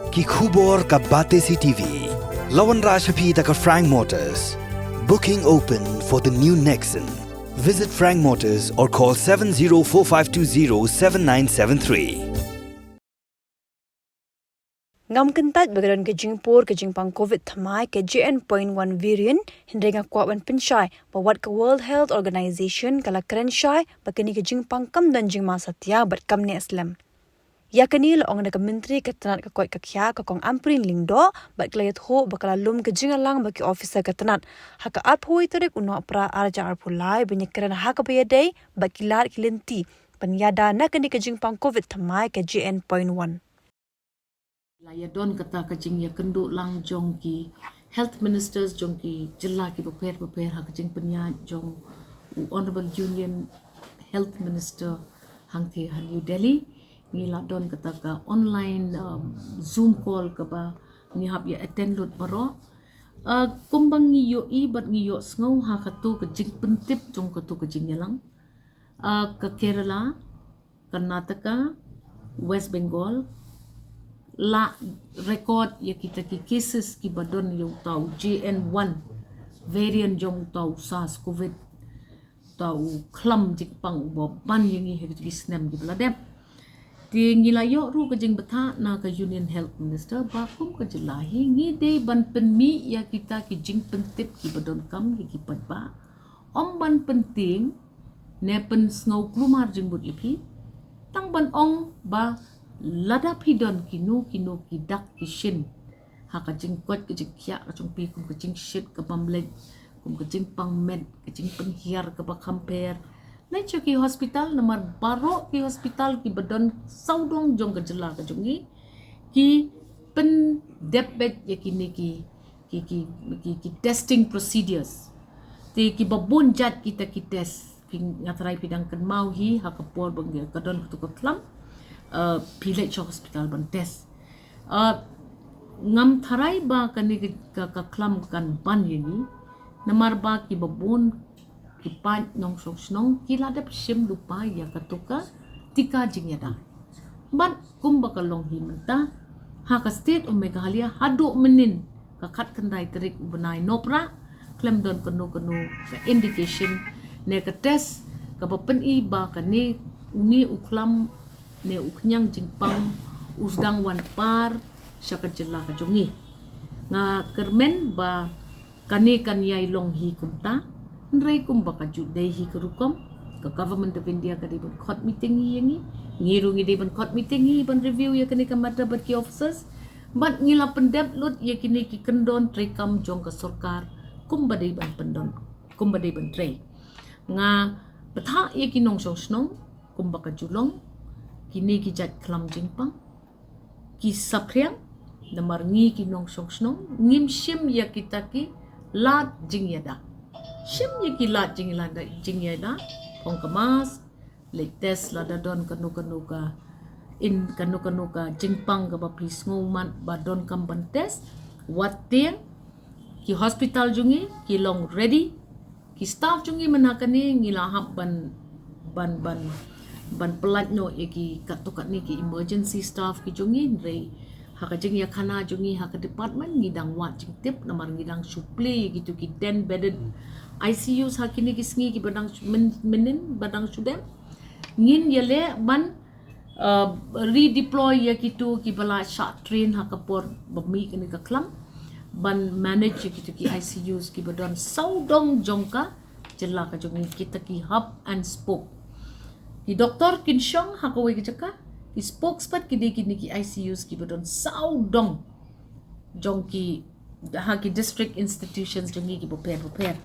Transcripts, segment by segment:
Ki khubor ka bate CTV. Lawan Rashapi taka Frank Motors. Booking open for the new Nexon. Visit Frank Motors or call 7045207973. Ngam kentat bagadan ke jingpur ke jingpang COVID thamai ke JN.1 variant hindrenga kwaban pensyai bawat ke World Health Organization kala keren syai bakini ke jingpang kam dan jingma satya bat kam ne Islam. Ya kini loong na ke menteri ke tenat ke kuat ke kya ke kong amprin lingdo bat klayat ho bakala lum ke jingalang bagi officer ke tenat haka athui tarik uno pra arja arpulai banyak keren haka bayadai bat kilat kilenti penyada na kini ke jingpang COVID thamai ke JN.1. Layadon kata kajing ya kenduk lang jong ki health ministers jong ki jela ki prepare ha kajing penya jong honorable union health minister hang the New Delhi ni ladon kata ka online zoom call ka ba ni hab ya attend lut baro kumbang ni yo I bat ni yo sngo ha katu kajing pentip jong katu kajing yalang ka Kerala, Karnataka, West Bengal la record ya kita ki cases ki badon yung tau JN1 variant jong tau SARS COVID tau klam jikpang bo ban yung I hekit ki snem ki bladem ti ngilayo ru ka jing bata na ka Union Health Minister bakum ka jelahi ngi day ban penmi ya kita ki jing pentip ki badon kam ki padba om ban penting ne pen snau klumar jing bud ipi tang ban ong ba lada pidon kinu kidak kishin ha ka jing kot ka jing kya ka chung pi kum ka jing shit ka pamlet kum ka jing pang med ka jing penhiar ka ba compare nai ki hospital nomor baro ki hospital ki badon saudong jong ka jela ka jungi ki pen debet ya kini ki testing procedures ti ki babun jat kita ki test ngatrai pidang kan mau hi ha ka por bang ka don ka klam pilek cho hospital ban test ngam tharai ba kani ka klam kan ban yini namar ba ki babon ki pan nong snong ki ladap sim lupa ya katuka tika jingyada ban kumba ka long hi menta ha ka state o Meghalaya hadu menin ka khat kandai terik benai nopra klem don kanu ka indication ne ka test ka papen I ba kani uni uklam ne uknyang jingpang usdang wan par syaka jela ka jongi nga kermen ba kani kan yai long hi kumta nrei kum ba ka judai hi kerukom ka government of India ka dibon court meeting hi yangi ngiru ngi dibon court meeting hi ban review ya kani ka madrabat ki officers bat ngila pendep lut ya kini ki kendon trekam jong ka sarkar kum ba dei ban pendon kum ba dei ban trei nga patha ya kinong snong kum ba ka julong kini ki jat klam jingpang ki sapriang namar ngi ki nong snong ngim shim ya kita ki lat jingyada shim ya ki lat jingyada pong kamas le test la dadon kanu ka in kanu ka jingpang ka ba please ngoman ba don kam ban test wat tiang ki hospital jungi ki long ready ki staff jungi manakani ngilahap ban pelat no ki katukat ni ki emergency staff ki jungi rei haka jing ya khana jungi haka department ngidang wat jing tip namar ngidang suple gitu ki 10 bedded ICUs hakini ki sngi ki badang menin badang sudem ngin yele ban redeploy ya gitu ki bala short train haka por bami kini ka klam ban manage ya gitu ki ICUs ki badang saudong jongka jela ka jungi kita ki hub and spoke ki Dr. Kinshong hakawai ki jaka ki spokesman ki deki ni ki ICUs ki badon saudong jong ki ki district institutions jongi ki prepare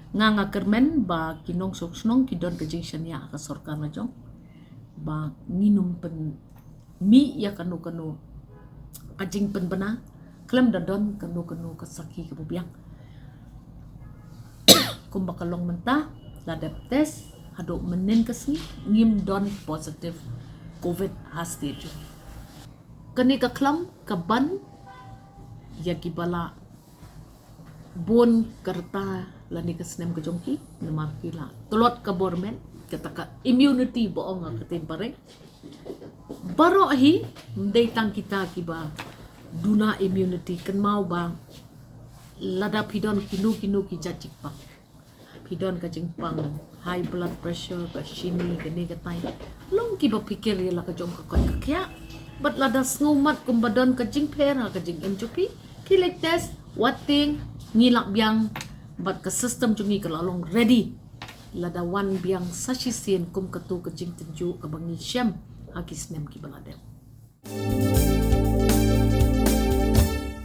nga kermen ba ki nong snong ki don kajing shania ka sarkar na jong ba minum pen mi ya kanu kajing pen bana klem don kanu ka saki ka bubiang kumbakalong menta ladap test hado menen kasi ngim don positive COVID stage kani ka klam ka ban ya ki bala bon karta lani ka snem ka jongki namar kila tulot ka bormen kata ka immunity boong ka timpare Baro hi datang kita kiba duna immunity kan mau ba lada pidon kinu ki jajik pa pidon ka jingpang high blood pressure ka shini ka ni ka tay long kiba pikir ya la ka jom ka kya but lada sngumat kum badon ka jing pera ka jing MJP kilek test wating ngilak biang but ka system jungi ka lalong ready lada wan biang sashisien kum katu ka jing tenju ka bangi syam hakis nem ki baladem